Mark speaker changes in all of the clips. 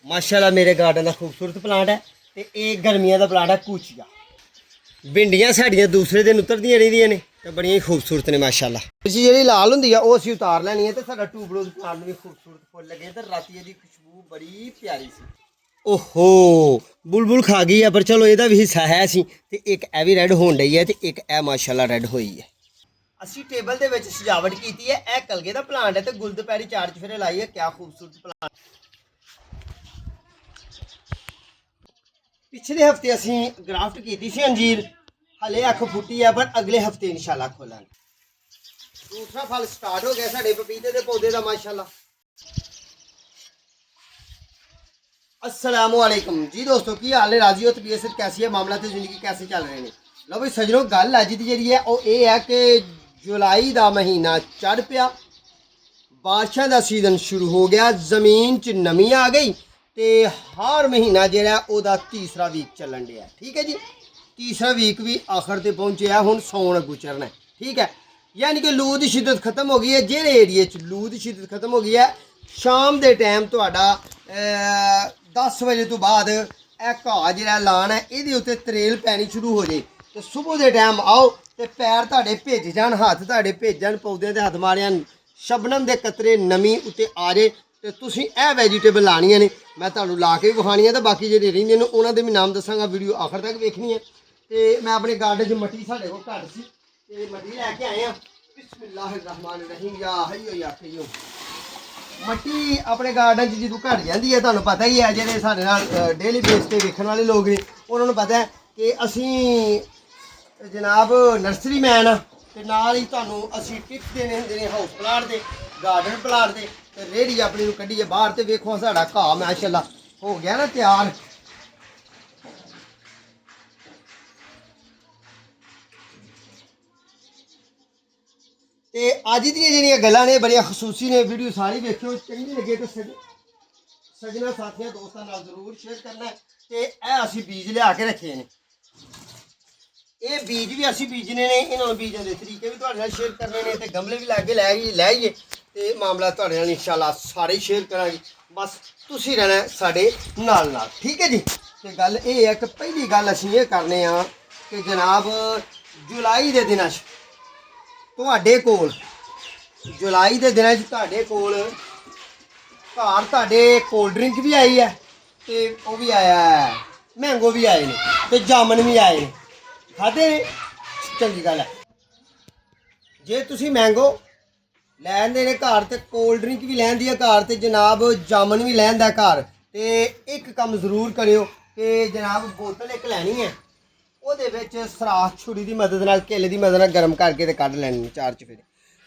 Speaker 1: माशाल्लाह मेरे गार्डन का खूबसूरत प्लांट है। तो ये गर्मियों का प्लांट है कूचिया। भिंडियां साड़ियां दूसरे दिन उतरदियां रहिंदियां ने ते बड़ियां ही खूबसूरत ने माशाल्लाह। इसी जी लाल होंदी है वो असीं उतार लैनी है। तो साडा ट्यूबरोज प्लांट भी खूबसूरत फुल लगे ते राती इहदी खुशबू बड़ी प्यारी सी। ओहो बुलबुल खा गई है, पर चलो ਇਹਦਾ भी हिस्सा है सी। ते एक ए भी रेड होण डई है ते एक ए माशाल्लाह रेड होई है। ਅਸੀਂ ਟੇਬਲ ਦੇ ਵਿੱਚ ਸਜਾਵਟ ਕੀਤੀ ਹੈ। ਇਹ ਕਲਗੇ ਦਾ ਪਲਾਂਟ ਹੈ ਤੇ ਗੁਲਦਪੈਰੀ ਚਾਰ ਚਫੇਰੇ ਲਾਈ ਹੈ। ਕਿਆ ਖੂਬਸੂਰਤ ਪਲਾਂਟ। पिछले हफ्ते असी ग्राफ्ट की सी अंजीर, हले अख फुटी है, पर अगले हफ्ते इंशाल्लाह खोलांगे। दूसरा फल स्टार्ट हो गया साडे पपीते के पौधे का माशाल्लाह। अस्सलामुअलैकुम जी दोस्तों, की हाल है? राजी हो? तबीयत कैसी है? मामला तो जिंदगी कैसे चल रहे हैं? लो भाई सजनों, गल अज की जी है वो ये है कि जुलाई का महीना चढ़ पिया, बारिशों का सीजन शुरू हो गया, जमीन च नमी आ गई। तो हर महीना जोड़ा वह तीसरा वीक चलन दिया। ठीक है जी, तीसरा वीक भी आखिर ते पहुँचे। हुण सौन अगू चढ़ना है। ठीक है, यानी कि लू की शिद्दत खत्म हो गई है। जेड़े एरिए लू की शिद्दत खत्म हो गई है, शाम के टाइम तुहाडा 10 बजे तो बाद घाह जो लान है ये उत्ते तरेल पैनी शुरू हो जाए। तो सुबह के टाइम आओ तो पैर तुहाडे भिज जान, हत्थ तुहाडे भिज जान, पौधे के हत्थ मारिया शबनम के कतरे नमी उत्ते आ जाए। तो तुसीं यह वैजीटेबल लानियां ने, मैं तुहानूं ला के भी विखाणी है। तो बाकी जिहड़े रहिंदे ने उन्हां दे भी नाम दसांगा, वीडियो आखिर तक वेखनी है। तो मैं अपने गार्डन च मट्टी साढ़े को घट सी ते मट्टी लैके आए हैं। बिस्मिल्लाहिर्रहमानिर्रहीम या हय्यो या कय्यूम। मट्टी अपने गार्डन च जदों घट जाती है, तुहानूं पता ही है, जिहड़े साडे नाल डेली बेस पे वेखण वाले लोग ने उन्हां नूं पता है कि असीं जनाब नर्सरी मैन ते नाल ही तुहानूं असीं टिप्स देने हुंदे ने हाउस प्लांट दे, गार्डन प्लांट दे। तो रेहड़ी अपनी कड्ढिए बाहर तो वेखो साडा घाह माशाल्लाह हो गया ना तैयार। तो अज दी जिहड़ियां गल्लां ने बड़ियां खसूसी ने, वीडियो सारी वेखियो, चंगी लगे तो सजना साथियों दोस्तों नाल जरूर शेयर करना है। तो यह असीं बीज लिया के रखे ने, ये बीज भी असीं बीजने ने, इन्होंने बीजन के तरीके भी तुहाडे नाल शेयर करने ने। तो गमले भी लैके लै आइए तो मामला तुहाडे नाल इंशाल्लाह सारे शेयर करांगे। बस तुसीं रहना साडे नाल नाल। ठीक है जी। तो गल ये है कि पहली गल असीं ये करने आ कि जनाब जुलाई के दिनां तुहाडे कोल, जुलाई के दिनां तुहाडे कोल घर तुहाडे कोल्ड ड्रिंक भी आई है, तो वह भी आया है, मैंगो भी आए ने, तो जामन भी आए ने। खाधे ने, चंगी गल है। जे तुसीं मैंगो लैंदे ने घर, तो कोल्ड ड्रिंक भी लैंदी है घर, तो जनाब जामन भी लैंदा घर। तो एक काम जरूर करियो कि जनाब बोतल एक लैनी है, ਉਹਦੇ ਵਿੱਚ ਸਰਾਖ ਛੁਰੀ ਦੀ ਮਦਦ ਨਾਲ, ਕੇਲੇ ਦੀ ਮਦਦ ਨਾਲ ਗਰਮ ਕਰਕੇ ਤੇ ਕੱਢ ਲੈਣੀ ਚਾਰ ਚਫੇਰੇ,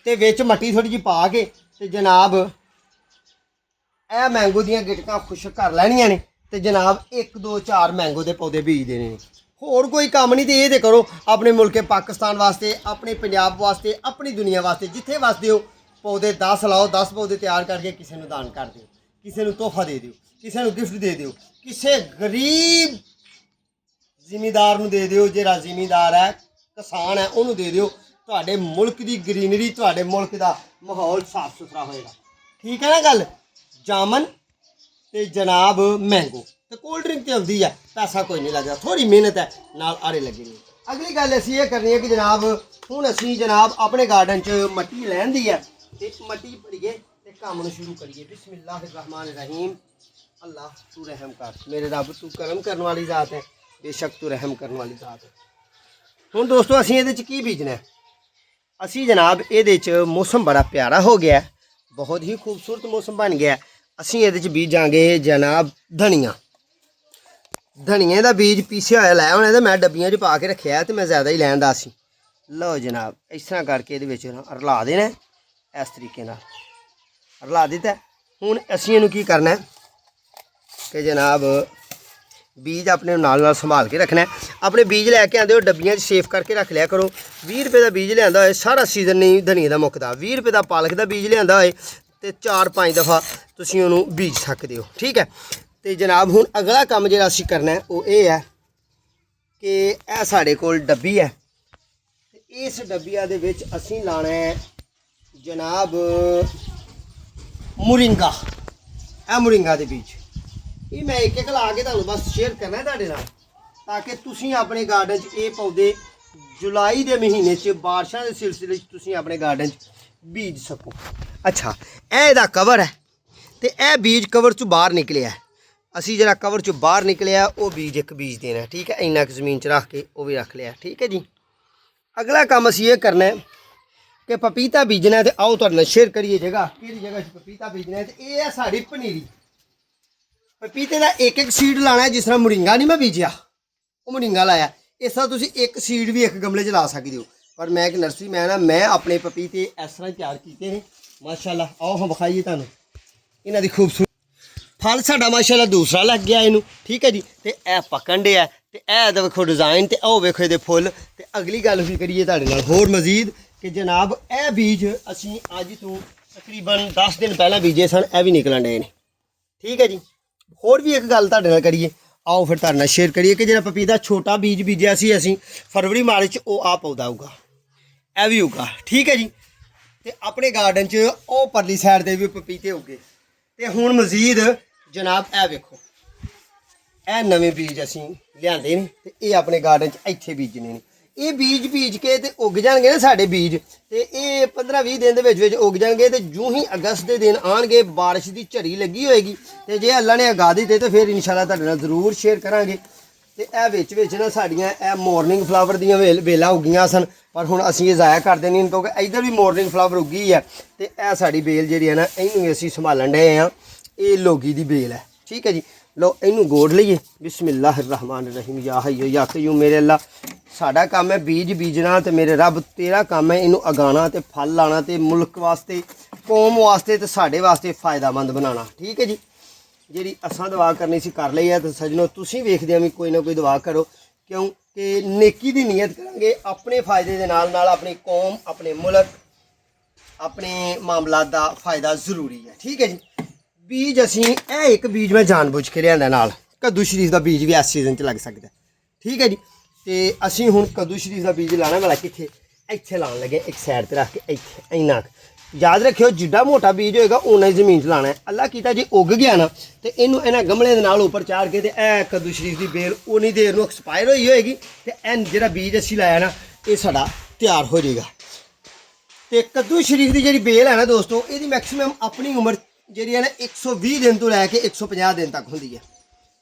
Speaker 1: ਤੇ ਵਿੱਚ ਮੱਟੀ ਥੋੜੀ ਜਿਹੀ ਪਾ ਕੇ ਤੇ ਜਨਾਬ ਇਹ ਮੈਂਗੋ ਦੀਆਂ ਗਿਟਕਾਂ ਖੁਸ਼ਕ ਕਰ ਲੈਣੀਆਂ ਨੇ। ਤੇ ਜਨਾਬ 1 2 4 ਮੈਂਗੋ ਦੇ ਪੌਦੇ ਬੀਜ ਦੇਣੇ ਨੇ। ਹੋਰ ਕੋਈ ਕੰਮ ਨਹੀਂ। ਤੇ ਇਹ ਤੇ ਕਰੋ ਆਪਣੇ ਮੁਲਕ ਪਾਕਿਸਤਾਨ ਵਾਸਤੇ, ਆਪਣੇ ਪੰਜਾਬ ਵਾਸਤੇ, ਆਪਣੀ ਦੁਨੀਆ ਵਾਸਤੇ, ਜਿੱਥੇ ਵਸਦੇ ਹੋ ਪੌਦੇ 10 ਲਾਓ, 10 ਪੌਦੇ ਤਿਆਰ ਕਰਕੇ ਕਿਸੇ ਨੂੰ ਦਾਨ ਕਰ ਦਿਓ, ਕਿਸੇ ਨੂੰ ਤੋਹਫਾ ਦੇ ਦਿਓ, ਕਿਸੇ ਨੂੰ ਗਿਫਟ ਦੇ ਦਿਓ, ਕਿਸੇ ਗਰੀਬ ਜ਼ਿਮੀਦਾਰ ਨੂੰ ਦੇ ਦਿਓ, ਜਿਹੜਾ ਜ਼ਿਮੀਦਾਰ ਹੈ, ਕਿਸਾਨ ਹੈ, ਉਹਨੂੰ ਦੇ ਦਿਓ। ਤੁਹਾਡੇ ਮੁਲਕ ਦੀ ਗਰੀਨਰੀ, ਤੁਹਾਡੇ ਮੁਲਕ ਦਾ ਮਾਹੌਲ ਸਾਫ ਸੁਥਰਾ ਹੋਏਗਾ। ਠੀਕ ਹੈ ਨਾ ਗੱਲ। ਜਾਮਨ ਤੇ ਜਨਾਬ ਮੈਂਗੋ ਤੇ ਕੋਲਡ ਡਰਿੰਕ ਤੇ ਆਉਂਦੀ ਹੈ, ਪੈਸਾ ਕੋਈ ਨਹੀਂ ਲੱਗਦਾ, ਥੋੜੀ ਮਿਹਨਤ ਹੈ, ਨਾਲ ਆਰੇ ਲੱਗੇ ਨੇ। ਅਗਲੀ ਗੱਲ ਅਸੀਂ ਇਹ ਕਰਨੀ ਹੈ ਕਿ ਜਨਾਬ ਹੁਣ ਅਸੀਂ ਜਨਾਬ ਆਪਣੇ ਗਾਰਡਨ 'ਚ ਮੱਟੀ ਲੈਂਦੀ ਹੈ ਤੇ ਮੱਟੀ ਭਰੀਏ ਤੇ ਕੰਮ ਨੂੰ ਸ਼ੁਰੂ ਕਰੀਏ। बिस्मिल्लाहिर्रहमानिर्रहीम। अल्लाह तू रहम कर, मेरे रब तू करम करने वाली ज़ात है, बेशक तू रहम करने वाली ज़ात है। हुण दोस्तों असीं इहदे च की बीजना है? असीं जनाब इहदे च मौसम बड़ा प्यारा हो गया, बहुत ही खूबसूरत मौसम बन गया। असीं इहदे च बीजांगे जनाब धनिया। धनिए का बीज पीसिया होया लाया होना, तो मैं डब्बियां च पा के रखिया, तो मैं ज़्यादा ही लैंदा सी। लो जनाब इस तरह करके इहदे विच रला देना, इस तरीके नाल रला दिता। हुण असीं इहनूं की करना है कि जनाब बीज अपने नाल नाल संभाल के रखना है। अपने बीज लैके आंदे हो डब्बियां सेफ करके रख लिया करो। 20 रुपये का बीज लिया होए सारा सीजन नहीं धनिए का मुकदा, 20 रुपये का पालक का बीज लिया होए तो 4-5 दफ़ा तुसीं उहनूं बीज सकते हो। ठीक है। तो जनाब हुण अगला काम जिहड़ा असीं करना है वो ये है कि यह साडे कोल डब्बी है, इस डब्बिया दे विच असीं लाना है जनाब मुरिंगा। यह मुरिंगा के बीज ਇਹ ਮੈਂ ਇੱਕ ਇੱਕ ਲਾ ਕੇ ਤੁਹਾਨੂੰ ਬਸ ਸ਼ੇਅਰ ਕਰਨਾ ਤੁਹਾਡੇ ਨਾਲ ਤਾਂ ਕਿ ਤੁਸੀਂ ਆਪਣੇ ਗਾਰਡਨ 'ਚ ਇਹ ਪੌਦੇ ਜੁਲਾਈ ਦੇ ਮਹੀਨੇ 'ਚ ਬਾਰਿਸ਼ਾਂ ਦੇ ਸਿਲਸਿਲੇ 'ਚ ਤੁਸੀਂ ਆਪਣੇ ਗਾਰਡਨ 'ਚ ਬੀਜ ਸਕੋ। ਅੱਛਾ, ਇਹ ਇਹਦਾ ਕਵਰ ਹੈ ਤੇ ਇਹ ਬੀਜ ਕਵਰ 'ਚੋਂ ਬਾਹਰ ਨਿਕਲਿਆ। ਅਸੀਂ ਜਿਹੜਾ ਕਵਰ 'ਚੋਂ ਬਾਹਰ ਨਿਕਲਿਆ ਉਹ ਬੀਜ ਇੱਕ ਬੀਜ ਦੇਣਾ, ਠੀਕ ਹੈ। ਇੰਨਾ ਕੁ ਜ਼ਮੀਨ 'ਚ ਰੱਖ ਕੇ ਉਹ ਵੀ ਰੱਖ ਲਿਆ, ਠੀਕ ਹੈ ਜੀ। ਅਗਲਾ ਕੰਮ ਅਸੀਂ ਇਹ ਕਰਨਾ ਹੈ ਕਿ ਪਪੀਤਾ ਬੀਜਣਾ ਤੇ ਆਓ ਤੁਹਾਡੇ ਨਾਲ ਸ਼ੇਅਰ ਕਰੀਏ ਜਗ੍ਹਾ ਕਿਹੜੀ ਜਗ੍ਹਾ 'ਚ ਪਪੀਤਾ ਬੀਜਣਾ ਹੈ। ਤੇ ਇਹ ਹੈ ਸਾਡੀ ਪਨੀਰੀ। ਪਪੀਤੇ ਦਾ ਇੱਕ ਇੱਕ ਸੀਡ ਲਾਣਾ, ਜਿਸ ਤਰ੍ਹਾਂ ਮੋਰਿੰਗਾ ਨਹੀਂ ਮੈਂ ਬੀਜਿਆ, ਉਹ ਮੋਰਿੰਗਾ ਲਾਇਆ। ਇਸ ਤਰ੍ਹਾਂ ਤੁਸੀਂ ਇੱਕ ਸੀਡ ਵੀ ਇੱਕ ਗਮਲੇ 'ਚ ਲਾ ਸਕਦੇ ਹੋ। ਪਰ ਮੈਂ ਇੱਕ ਨਰਸਰੀ ਮੈਨ ਆ, ਮੈਂ ਆਪਣੇ ਪਪੀਤੇ ਇਸ ਤਰ੍ਹਾਂ ਤਿਆਰ ਕੀਤੇ ਨੇ ਮਾਸ਼ਾਅੱਲਾ। ਆਓ ਹਾਂ ਵਿਖਾਈਏ ਤੁਹਾਨੂੰ ਇਹਨਾਂ ਦੀ ਖੂਬਸੂਰਤ। ਫਲ ਸਾਡਾ ਮਾਸ਼ਾਅੱਲਾ ਦੂਸਰਾ ਲੱਗ ਗਿਆ ਇਹਨੂੰ, ਠੀਕ ਹੈ ਜੀ। ਤੇ ਇਹ ਪਕਣ ਡਿਆ ਤੇ ਇਹ ਵੇਖੋ ਡਿਜ਼ਾਈਨ ਤੇ ਉਹ ਵੇਖੋ ਇਹਦੇ ਫੁੱਲ। ਤੇ ਅਗਲੀ ਗੱਲ ਵੀ ਕਰੀਏ ਤੁਹਾਡੇ ਨਾਲ ਹੋਰ ਮਜ਼ੀਦ ਕਿ ਜਨਾਬ ਇਹ ਬੀਜ ਅਸੀਂ ਅੱਜ ਤੋਂ ਤਕਰੀਬਨ 10 ਦਿਨ ਪਹਿਲਾਂ ਬੀਜੇ ਸਨ, ਇਹ ਵੀ ਨਿਕਲਣ ਡਏ ਨੇ, ਠੀਕ ਹੈ ਜੀ। ਹੋਰ ਵੀ ਇੱਕ ਗੱਲ ਤੁਹਾਡੇ ਨਾਲ ਕਰੀਏ, ਆਓ ਫਿਰ ਤੁਹਾਡੇ ਨਾਲ ਸ਼ੇਅਰ ਕਰੀਏ ਕਿ ਜਿਹੜਾ ਪਪੀਤਾ ਛੋਟਾ ਬੀਜ ਬੀਜਿਆ ਸੀ ਅਸੀਂ ਫਰਵਰੀ ਮਾਰਚ 'ਚ, ਉਹ ਆ ਪੌਦਾ ਹੋਊਗਾ, ਇਹ ਵੀ ਹੋਊਗਾ, ਠੀਕ ਹੈ ਜੀ। ਤੇ ਆਪਣੇ ਗਾਰਡਨ 'ਚ ਉਹ ਪਰਲੀ ਸਾਈਡ ਦੇ ਵੀ ਪਪੀਤੇ ਹੋਗੇ। ਤੇ ਹੁਣ ਮਜ਼ੀਦ ਜਨਾਬ ਇਹ ਵੇਖੋ, ਇਹ ਨਵੇਂ ਬੀਜ ਅਸੀਂ ਲਿਆਂਦੇ ਨੇ ਤੇ ਇਹ ਆਪਣੇ ਗਾਰਡਨ 'ਚ ਇੱਥੇ ਬੀਜਣੇ ਨੇ। ਇਹ ਬੀਜ ਬੀਜ ਕੇ ਤੇ ਉੱਗ ਜਾਣਗੇ ਨਾ ਸਾਡੇ ਬੀਜ, ਤੇ ਇਹ 15-20 ਦਿਨ ਦੇ ਵਿੱਚ ਉੱਗ ਜਾਣਗੇ। ਤੇ ਜੂੰ ਹੀ ਅਗਸਤ ਦੇ ਦਿਨ ਆਣਗੇ, ਬਾਰਿਸ਼ ਦੀ ਝੜੀ ਲੱਗੀ ਹੋਏਗੀ ਤੇ ਜੇ ਅੱਲਾ ਨੇ ਅਗਾ ਦਿੱਤੇ ਤੇ ਫਿਰ ਇਨਸ਼ਾਅੱਲਾ ਤੁਹਾਡੇ ਨਾਲ ਜ਼ਰੂਰ ਸ਼ੇਅਰ ਕਰਾਂਗੇ। ਤੇ ਇਹ ਵਿੱਚ ਨਾ ਸਾਡੀਆਂ ਇਹ ਮਾਰਨਿੰਗ ਫਲਾਵਰ ਦੀਆਂ ਵੇਲਾਂ ਉੱਗੀਆਂ ਸਨ, ਪਰ ਹੁਣ ਅਸੀਂ ਇਹ ਜ਼ਾਇਆ ਕਰ ਦੇਣੀ ਕਿਉਂਕਿ ਇੱਧਰ ਵੀ ਮਾਰਨਿੰਗ ਫਲਾਵਰ ਉੱਗੀ ਹੈ। ਤੇ ਇਹ ਸਾਡੀ ਬੇਲ ਜਿਹੜੀ ਹੈ ਨਾ, ਇਹਨੂੰ ਅਸੀਂ ਸੰਭਾਲਣ ਡਏ ਹਾਂ। ਇਹ ਲੋਗੀ ਦੀ ਬੇਲ ਹੈ, ਠੀਕ ਹੈ ਜੀ। ਲਓ ਇਹਨੂੰ ਗੋੜ ਲਈਏ। ਬਿਸਮਿल्लाह रहमान रहीम या हय्यू या क़य्यूम। ਮੇਰੇ ਅੱਲਾ, ਸਾਡਾ ਕੰਮ ਹੈ ਬੀਜ ਬੀਜਣਾ ਤੇ ਮੇਰੇ ਰੱਬ ਤੇਰਾ ਕੰਮ ਹੈ ਇਹਨੂੰ ਉਗਾਉਣਾ ਤੇ ਫਲ ਲਾਣਾ ਤੇ ਮੁਲਕ ਵਾਸਤੇ, ਕੌਮ ਵਾਸਤੇ ਤੇ ਸਾਡੇ ਵਾਸਤੇ ਫਾਇਦਾਮੰਦ ਬਣਾਉਣਾ, ਠੀਕ ਹੈ ਜੀ। ਜਿਹੜੀ ਅਸਾਂ ਦੁਆ ਕਰਨੀ ਸੀ ਕਰ ਲਈ ਹੈ। ਤੇ ਸੱਜਣੋ ਤੁਸੀਂ ਵੇਖਦੇ ਆ ਵੀ ਕੋਈ ਨਾ ਕੋਈ ਦੁਆ ਕਰੋ, ਕਿਉਂਕਿ ਨੇਕੀ ਦੀ ਨੀਅਤ ਕਰਾਂਗੇ ਆਪਣੇ ਫਾਇਦੇ ਦੇ ਨਾਲ ਨਾਲ ਆਪਣੀ ਕੌਮ, ਆਪਣੇ ਮੁਲਕ, ਆਪਣੇ ਮਾਮਲਾਤ ਦਾ ਫਾਇਦਾ ਜ਼ਰੂਰੀ ਹੈ, ਠੀਕ ਹੈ ਜੀ। ਬੀਜ ਅਸੀਂ ਇਹ ਇੱਕ ਬੀਜ ਮੈਂ ਜਾਣਬੁੱਝ ਕੇ ਲਿਆਂਦਾ ਨਾਲ, ਕੱਦੂ ਸ਼ਰੀਫ ਦਾ ਬੀਜ ਵੀ ਇਸ ਸੀਜ਼ਨ 'ਚ ਲੱਗ ਸਕਦਾ, ਠੀਕ ਹੈ ਜੀ। ਤੇ ਅਸੀਂ ਹੁਣ ਕੱਦੂ ਸ਼ਰੀਫ ਦਾ ਬੀਜ ਲਾਣਾ ਵਾਲਾ ਕਿੱਥੇ, ਇੱਥੇ ਲਾਉਣ ਲੱਗੇ, ਇੱਕ ਸਾਈਡ ਤੇ ਰੱਖ ਕੇ ਇੱਥੇ। ਇੰਨਾ ਯਾਦ ਰੱਖਿਓ, ਜਿੱਡਾ ਮੋਟਾ ਬੀਜ ਹੋਏਗਾ ਉਨਾ ਹੀ ਜ਼ਮੀਨ 'ਚ ਲਾਣਾ ਹੈ। ਅੱਲਾ ਕੀਤਾ ਜੇ ਉੱਗ ਗਿਆ ਨਾ ਤੇ ਇਹਨੂੰ ਇਹਨਾਂ ਗਮਲੇ ਦੇ ਨਾਲ ਉੱਪਰ ਚਾੜ ਕੇ ਤੇ ਇਹ ਕੱਦੂ ਸ਼ਰੀਫ ਦੀ ਬੇਲ ਉਨੀ ਦੇਰ ਨੂੰ ਐਕਸਪਾਇਰ ਹੋਈ ਹੋਏਗੀ ਤੇ ਇਹ ਜਿਹੜਾ ਬੀਜ ਅਸੀਂ ਲਾਇਆ ਨਾ ਇਹ ਸਾਡਾ ਤਿਆਰ ਹੋ ਜਾਏਗਾ। ਤੇ ਕੱਦੂ ਸ਼ਰੀਫ ਦੀ ਜਿਹੜੀ ਬੇਲ ਹੈ ਨਾ ਦੋਸਤੋ, ਇਹਦੀ ਮੈਕਸਿਮਮ ਆਪਣੀ ਉਮਰ ਜਿਹੜੀ ਹੈ ਨਾ 120 ਦਿਨ ਤੋਂ ਲੈ ਕੇ 150 ਦਿਨ ਤੱਕ ਹੁੰਦੀ ਹੈ।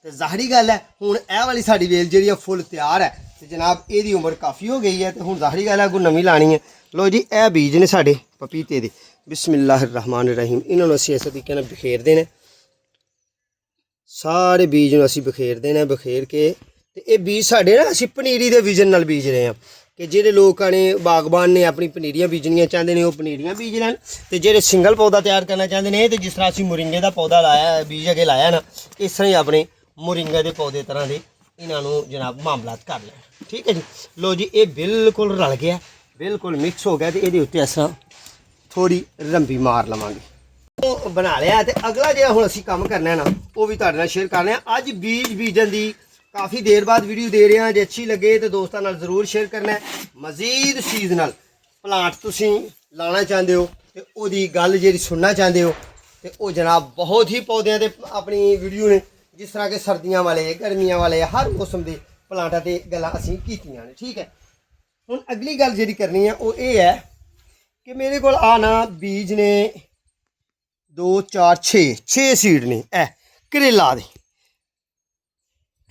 Speaker 1: ਤੇ ਜ਼ਾਹਰੀ ਗੱਲ ਹੈ ਹੁਣ ਇਹ ਵਾਲੀ ਸਾਡੀ ਵੇਲ ਜਿਹੜੀ ਆ ਫੁੱਲ ਤਿਆਰ ਹੈ ਤੇ ਜਨਾਬ ਇਹਦੀ ਉਮਰ ਕਾਫੀ ਹੋ ਗਈ ਹੈ। ਤੇ ਹੁਣ ਜ਼ਾਹਰੀ ਗੱਲ ਹੈ ਅੱਗੋਂ ਨਵੀਂ ਲਾਣੀ ਹੈ। ਲੋ ਜੀ ਇਹ ਬੀਜ ਨੇ ਸਾਡੇ ਪਪੀਤੇ ਦੇ। ਬਿਸਮਿल्लाह रहमान रहीम। ਇਹਨਾਂ ਨੂੰ ਅਸੀਂ ਇਸ ਤਰੀਕੇ ਨਾਲ ਬਖੇਰ ਦੇਣਾ, ਸਾਰੇ ਬੀਜ ਨੂੰ ਅਸੀਂ ਬਖੇਰ ਦੇਣਾ। ਬਖੇਰ ਕੇ ਤੇ ਇਹ ਬੀਜ ਸਾਡੇ ਨਾ ਅਸੀਂ ਪਨੀਰੀ ਦੇ ਵਿਜ਼ਨ ਨਾਲ ਬੀਜ ਰਹੇ ਹਾਂ ਕਿ ਜਿਹੜੇ ਲੋਕਾਂ ਨੇ ਬਾਗਬਾਨ ਨੇ ਆਪਣੀ ਪਨੀਰੀਆਂ ਬੀਜਣੀਆਂ ਚਾਹੁੰਦੇ ਨੇ ਉਹ ਪਨੀਰੀਆਂ ਬੀਜ ਲੈਣ, ਤੇ ਜਿਹੜੇ ਸਿੰਗਲ ਪੌਦਾ ਤਿਆਰ ਕਰਨਾ ਚਾਹੁੰਦੇ ਨੇ ਤੇ ਜਿਸ ਤਰ੍ਹਾਂ ਅਸੀਂ ਮੁਰਿੰਗੇ ਦਾ ਪੌਦਾ ਲਾਇਆ, ਬੀਜ ਅਗੇ ਲਾਇਆ ਨਾ, ਇਸ ਤਰ੍ਹਾਂ ਹੀ ਆਪਣੇ ਮੁਰਿੰਗੇ ਦੇ ਪੌਦੇ ਤਰ੍ਹਾਂ ਦੇ ਇਹਨਾਂ ਨੂੰ ਜਨਾਬ ਮਾਮਲਾਤ ਕਰ ਲੈਣ, ਠੀਕ ਹੈ ਜੀ। ਲੋ ਜੀ ਇਹ ਬਿਲਕੁਲ ਰਲ ਗਿਆ, ਬਿਲਕੁਲ ਮਿਕਸ ਹੋ ਗਿਆ। ਤੇ ਇਹਦੇ ਉੱਤੇ ਅਸਾਂ ਥੋੜੀ ਰੰਬੀ ਮਾਰ ਲਵਾਂਗੇ। ਉਹ ਬਣਾ ਲਿਆ। ਤੇ ਅਗਲਾ ਜਿਹੜਾ ਹੁਣ ਅਸੀਂ ਕੰਮ ਕਰਨਾ ਨਾ ਉਹ ਵੀ ਤੁਹਾਡੇ ਨਾਲ ਸ਼ੇਅਰ ਕਰਨਾ ਹੈ। ਅੱਜ ਬੀਜ ਬੀਜਣ ਦੀ ਕਾफ़ी देर बाद वीडियो दे रहे हैं, जे अच्छी लगे तो दोस्तों नाल जरूर शेयर करना है। मजीद सीजनल प्लांट तुसीं लाना चाहते हो तो ओदी गल जी सुनना चाहते हो तो वो जनाब बहुत ही पौधों के अपनी वीडियो ने जिस तरह के सर्दियों वाले, गर्मियों वाले, हर मौसम के प्लांटा ते गल्लां असीं कीतियां ने, ठीक है। हुण अगली गल जी करनी है वो ये है कि मेरे को आना बीज ने 2 4 6 सीड ने करेला दे।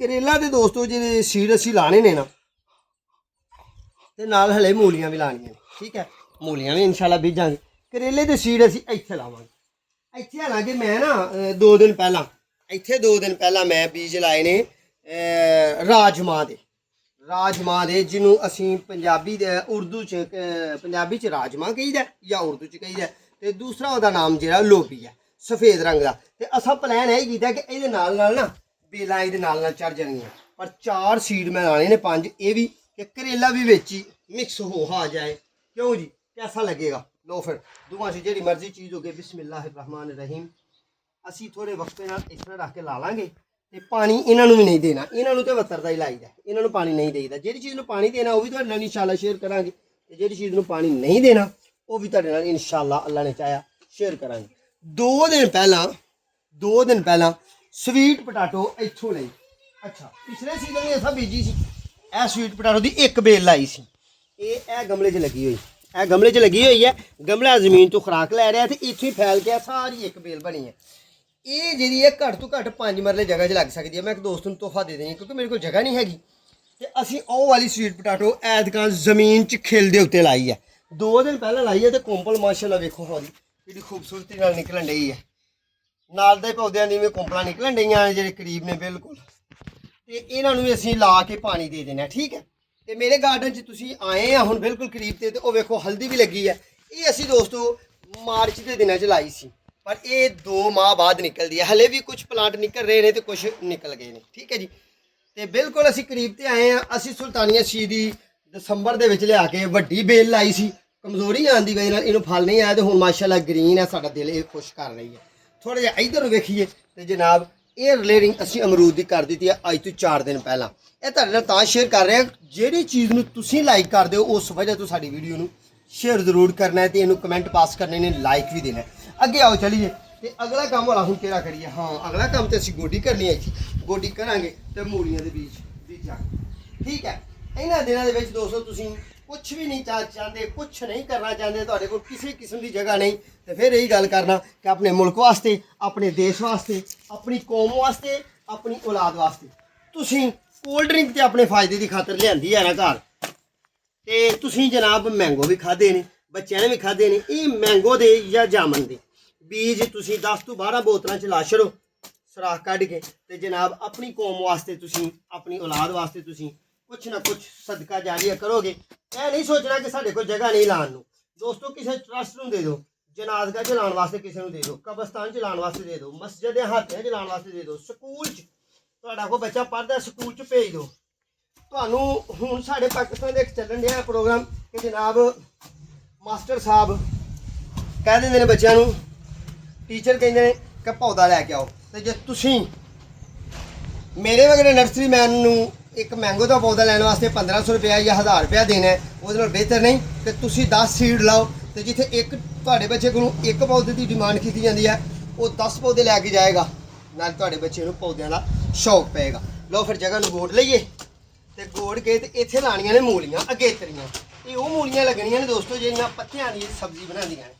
Speaker 1: करेला दे दोस्तों जे सीड असीं लाने ने ना ते नाल हले मूलियां भी लानियां, ठीक है। मूलियां भी इंशाल्लाह बीजांगे। करेले दे सीड असीं इत्थे लावांगे। इत्थे हालांकि मैं ना 2 दिन पहला मैं बीज लाए ने राजमां दे जिन्हों असीं पंजाबी दे उर्दू च पंजाबी च राजमां कहीदा या उर्दू च कहीदा ते दूसरा उहदा नाम जेहड़ा लोबी है सफेद रंग दा। ते असां प्लान यही कीता कि इहदे नाल ना बेलां इहदे नाल चढ़ जानियां, पर 4 सीड मैं लाने ने 5 ये भी कि करेला भी विच ही मिक्स हो आ जाए। क्यों जी, कैसा लगेगा? लो फिर दुआं से जी मर्जी चीज़ हो गई। बिस्मिल्लाह रहमान रहीम। असी थोड़े वक्फे नाल इस तरह रख के ला लांगे ते पानी इन्हां नूं भी नहीं देना, इन्हां नूं ते वत्तर दा ही लाईदा, इन्हां नूं पानी नहीं देईदा। जिहड़ी चीज़ नूं पानी देना वो भी तुहाडे नाल इंशाअल्लाह शेयर करांगे ते जिहड़ी चीज़ नूं पानी नहीं देना वो भी तुहाडे नाल इंशाअल्लाह अल्लाह ने चाहिया शेयर करांगे। 2 दिन पहला ਸਵੀਟ ਪਟਾਟੋ ਇੱਥੋਂ ਲਈ। ਅੱਛਾ, ਪਿਛਲੇ ਸੀਜ਼ਨ ਵੀ ਅਸਾਂ ਬੀਜੀ ਸੀ। ਇਹ ਸਵੀਟ ਪਟਾਟੋ ਦੀ ਇੱਕ ਬੇਲ ਲਾਈ ਸੀ। ਇਹ ਗਮਲੇ 'ਚ ਲੱਗੀ ਹੋਈ, ਇਹ ਗਮਲੇ 'ਚ ਲੱਗੀ ਹੋਈ ਹੈ। ਗਮਲਾ ਜ਼ਮੀਨ ਤੋਂ ਖੁਰਾਕ ਲੈ ਰਿਹਾ ਤੇ ਇੱਥੋਂ ਹੀ ਫੈਲ ਕੇ ਸਾਰੀ ਇੱਕ ਬੇਲ ਬਣੀ ਹੈ। ਇਹ ਜਿਹੜੀ ਹੈ ਘੱਟ ਤੋਂ ਘੱਟ 5 ਮਰਲੇ ਜਗ੍ਹਾ 'ਚ ਲੱਗ ਸਕਦੀ ਹੈ। ਮੈਂ ਇੱਕ ਦੋਸਤ ਨੂੰ ਤੋਹਫਾ ਦੇ ਦੇਣੀ ਕਿਉਂਕਿ ਮੇਰੇ ਕੋਲ ਜਗ੍ਹਾ ਨਹੀਂ ਹੈਗੀ। ਤੇ ਅਸੀਂ ਉਹ ਵਾਲੀ ਸਵੀਟ ਪਟਾਟੋ ਐਤਕਾਂ ਜ਼ਮੀਨ 'ਚ ਖਿਲ ਦੇ ਉੱਤੇ ਲਾਈ ਹੈ। 2 ਦਿਨ ਪਹਿਲਾਂ ਲਾਈ ਹੈ ਤੇ ਕੋਂਪਲ ਮਾਸ਼ਾਅੱਲਾ ਵੇਖੋ ਹੌਲੀ ਕਿਹੜੀ ਖੂਬਸੂਰਤੀ ਨਾਲ ਨਿਕਲਣ ਡਈ ਹੈ। ਨਾਲ ਦੇ ਪੌਦਿਆਂ ਦੀ ਵੀ ਕੋਂਪਲਾਂ ਨਿਕਲਣ ਡਈਆਂ ਜਿਹੜੇ ਕਰੀਬ ਨੇ ਬਿਲਕੁਲ। ਤੇ ਇਹਨਾਂ ਨੂੰ ਵੀ ਅਸੀਂ ਲਾ ਕੇ ਪਾਣੀ ਦੇ ਦੇਣਾ, ਠੀਕ ਹੈ। ਤੇ ਮੇਰੇ ਗਾਰਡਨ 'ਚ ਤੁਸੀਂ ਆਏ ਆ ਹੁਣ ਬਿਲਕੁਲ ਕਰੀਬ ਤੇ ਉਹ ਵੇਖੋ ਹਲਦੀ ਵੀ ਲੱਗੀ ਹੈ। ਇਹ ਅਸੀਂ ਦੋਸਤੋ ਮਾਰਚ ਦੇ ਦਿਨਾਂ 'ਚ ਲਾਈ ਸੀ, ਪਰ ਇਹ 2 ਮਾਹ ਬਾਅਦ ਨਿਕਲਦੀ ਹੈ। ਹਲੇ ਵੀ ਕੁਝ ਪਲਾਂਟ ਨਿਕਲ ਰਹੇ ਨੇ ਤੇ ਕੁਝ ਨਿਕਲ ਗਏ ਨੇ, ਠੀਕ ਹੈ ਜੀ। ਤੇ ਬਿਲਕੁਲ ਅਸੀਂ ਕਰੀਬ ਤੇ ਆਏ ਆ। ਅਸੀਂ ਸੁਲਤਾਨੀਆ ਸ਼ੀਦੀ ਦਸੰਬਰ ਦੇ ਵਿੱਚ ਲਿਆ ਕੇ ਵੱਡੀ ਬੇਲ ਲਾਈ ਸੀ। ਕਮਜ਼ੋਰੀ ਆਉਣ ਦੀ ਵਜ੍ਹਾ ਨਾਲ ਇਹਨੂੰ ਫਲ ਨਹੀਂ ਆਇਆ ਤੇ ਹੁਣ ਮਾਸ਼ਾਅੱਲਾ ਗ੍ਰੀਨ ਹੈ। ਸਾਡਾ ਦਿਲ ਇਹ ਖੁਸ਼ ਕਰ ਰਹੀ ਹੈ। ਥੋੜਾ ਜਿਹਾ ਇੱਧਰ ਨੂੰ ਵੇਖੀਏ ਤੇ ਜਨਾਬ ਇਹ ਰਿਲੇਟਿੰਗ ਅਸੀਂ ਅਮਰੂਦ ਦੀ ਕਰ ਦਿੱਤੀ ਹੈ ਅੱਜ ਤੋਂ 4 ਦਿਨ ਪਹਿਲਾਂ। ਇਹ ਤੁਹਾਡੇ ਨਾਲ ਤਾਂ ਸ਼ੇਅਰ ਕਰ ਰਿਹਾ, ਜਿਹੜੀ ਚੀਜ਼ ਨੂੰ ਤੁਸੀਂ ਲਾਈਕ ਕਰਦੇ ਹੋ ਉਸ ਵਜ੍ਹਾ ਤੋਂ ਸਾਡੀ ਵੀਡੀਓ ਨੂੰ ਸ਼ੇਅਰ ਜ਼ਰੂਰ ਕਰਨਾ ਹੈ ਤੇ ਇਹਨੂੰ ਕਮੈਂਟ ਪਾਸ ਕਰਨੇ ਨੇ, ਲਾਈਕ ਵੀ ਦੇਣਾ। ਅੱਗੇ ਆਓ ਚਲੀਏ ਤੇ ਅਗਲਾ ਕੰਮ ਵਾਲਾ ਹੁਣ ਕਿਹੜਾ ਕਰੀਏ। ਹਾਂ, ਅਗਲਾ ਕੰਮ ਤੇ ਅਸੀਂ ਗੋਡੀ ਕਰਨੀ ਹੈ ਜੀ। ਗੋਡੀ ਕਰਾਂਗੇ ਤੇ ਮੂਲੀਆਂ ਦੇ ਬੀਜ ਬੀਜਾਂਗੇ, ਠੀਕ ਹੈ। ਇਹਨਾਂ ਦਿਨਾਂ ਦੇ ਵਿੱਚ ਦੋਸਤੋ ਤੁਸੀਂ ਕੁਛ ਵੀ ਨਹੀਂ ਚਾਹੁੰਦੇ, ਕੁਛ ਨਹੀਂ ਕਰਨਾ ਚਾਹੁੰਦੇ, ਤੁਹਾਡੇ ਕੋਲ ਕਿਸੇ ਕਿਸਮ ਦੀ ਜਗ੍ਹਾ ਨਹੀਂ, ਤੇ ਫਿਰ ਇਹੀ ਗੱਲ ਕਰਨਾ ਕਿ ਆਪਣੇ ਮੁਲਕ ਵਾਸਤੇ, ਆਪਣੇ ਦੇਸ਼ ਵਾਸਤੇ, ਆਪਣੀ ਕੌਮ ਵਾਸਤੇ, ਆਪਣੀ ਔਲਾਦ ਵਾਸਤੇ ਤੁਸੀਂ ਕੋਲਡ ਡਰਿੰਕ ਤੇ ਆਪਣੇ ਫਾਇਦੇ ਦੀ ਖਾਤਰ ਲਿਆਂਦੀ ਹੈ ਨਾ ਘਰ। ਤੇ ਤੁਸੀਂ ਜਨਾਬ ਮੈਂਗੋ ਵੀ ਖਾਦੇ ਨੇ, ਬੱਚਿਆਂ ਨੇ ਵੀ ਖਾਦੇ ਨੇ। ਇਹ ਮੈਂਗੋ ਦੇ ਜਾਂ ਜਾਮਨ ਦੇ ਬੀਜ ਤੁਸੀਂ 10 ਤੋਂ 12 ਬੋਤਲਾਂ 'ਚ ਲਾ ਛੜੋ ਸਰਾਖ ਕੱਢ ਕੇ, ਤੇ ਜਨਾਬ ਆਪਣੀ ਕੌਮ ਵਾਸਤੇ ਤੁਸੀਂ, ਆਪਣੀ ਔਲਾਦ ਵਾਸਤੇ ਤੁਸੀਂ ਕੁਛ ਨਾ ਕੁਛ ਸਦਕਾ ਜਾਰੀਆ ਕਰੋਗੇ। ਇਹ ਨਹੀਂ ਸੋਚਣਾ ਕਿ ਸਾਡੇ ਕੋਲ ਜਗ੍ਹਾ ਨਹੀਂ ਲਾਉਣ ਨੂੰ। ਦੋਸਤੋ ਕਿਸੇ ਟਰਸਟ ਨੂੰ ਦੇ ਦਿਓ, ਜਨਾਜ਼ਗਾ 'ਚ ਲਾਉਣ ਵਾਸਤੇ ਕਿਸੇ ਨੂੰ ਦੇ ਦਿਓ, ਕਬਰਸਤਾਨ 'ਚ ਲਾਉਣ ਵਾਸਤੇ ਦੇ ਦਿਓ, ਮਸਜਿਦ ਦੇ ਹਾਤਿਆਂ 'ਚ ਲਾਉਣ ਵਾਸਤੇ ਦੇ ਦਿਓ, ਸਕੂਲ 'ਚ ਤੁਹਾਡਾ ਕੋਈ ਬੱਚਾ ਪੜ੍ਹਦਾ ਸਕੂਲ 'ਚ ਭੇਜ ਦਿਓ। ਤੁਹਾਨੂੰ ਹੁਣ ਸਾਡੇ ਪਾਕਿਸਤਾਨ ਦੇ ਇੱਕ ਚੱਲਣ ਡਿਆ ਪ੍ਰੋਗਰਾਮ ਕਿ ਜਨਾਬ ਮਾਸਟਰ ਸਾਹਿਬ ਕਹਿ ਦਿੰਦੇ ਨੇ ਬੱਚਿਆਂ ਨੂੰ, ਟੀਚਰ ਕਹਿੰਦੇ ਨੇ ਕਿ ਪੌਦਾ ਲੈ ਕੇ ਆਓ। ਤੇ ਜੇ ਤੁਸੀਂ ਮੇਰੇ ਵਗੈਰੇ ਨਰਸਰੀ ਮੈਨ ਨੂੰ ਇੱਕ ਮੈਂਗੋ ਦਾ ਪੌਦਾ ਲੈਣ ਵਾਸਤੇ 1500 ਰੁਪਇਆ ਜਾਂ 1000 ਰੁਪਇਆ ਦੇਣਾ ਹੈ, ਉਹਦੇ ਨਾਲ ਬਿਹਤਰ ਨਹੀਂ ਕਿ ਤੁਸੀਂ 10 ਸੀਡ ਲਾਓ। ਤੇ ਜਿੱਥੇ ਇੱਕ ਤੁਹਾਡੇ ਬੱਚੇ ਕੋਲੋਂ ਇੱਕ ਪੌਦੇ ਦੀ ਡਿਮਾਂਡ ਕੀਤੀ ਜਾਂਦੀ ਹੈ, ਉਹ 10 ਪੌਦੇ ਲੈ ਕੇ ਜਾਏਗਾ, ਨਾਲ ਤੁਹਾਡੇ ਬੱਚੇ ਨੂੰ ਪੌਦਿਆਂ ਦਾ ਸ਼ੌਕ ਪਏਗਾ। ਲਓ ਫਿਰ ਜਗ੍ਹਾ ਨੂੰ ਗੋੜ ਲਈਏ ਤੇ ਗੋੜ ਕੇ ਤੇ ਇੱਥੇ ਲਾਣੀਆਂ ਨੇ ਮੂਲੀਆਂ ਅਗੇਤਰੀਆਂ। ਇਹ ਉਹ ਮੂਲੀਆਂ ਲੱਗਣੀਆਂ ਨੇ ਦੋਸਤੋ ਜਿਹੜੀਆਂ ਪੱਤਿਆਂ ਦੀ ਸਬਜ਼ੀ ਬਣਾਉਂਦੀਆਂ ਨੇ।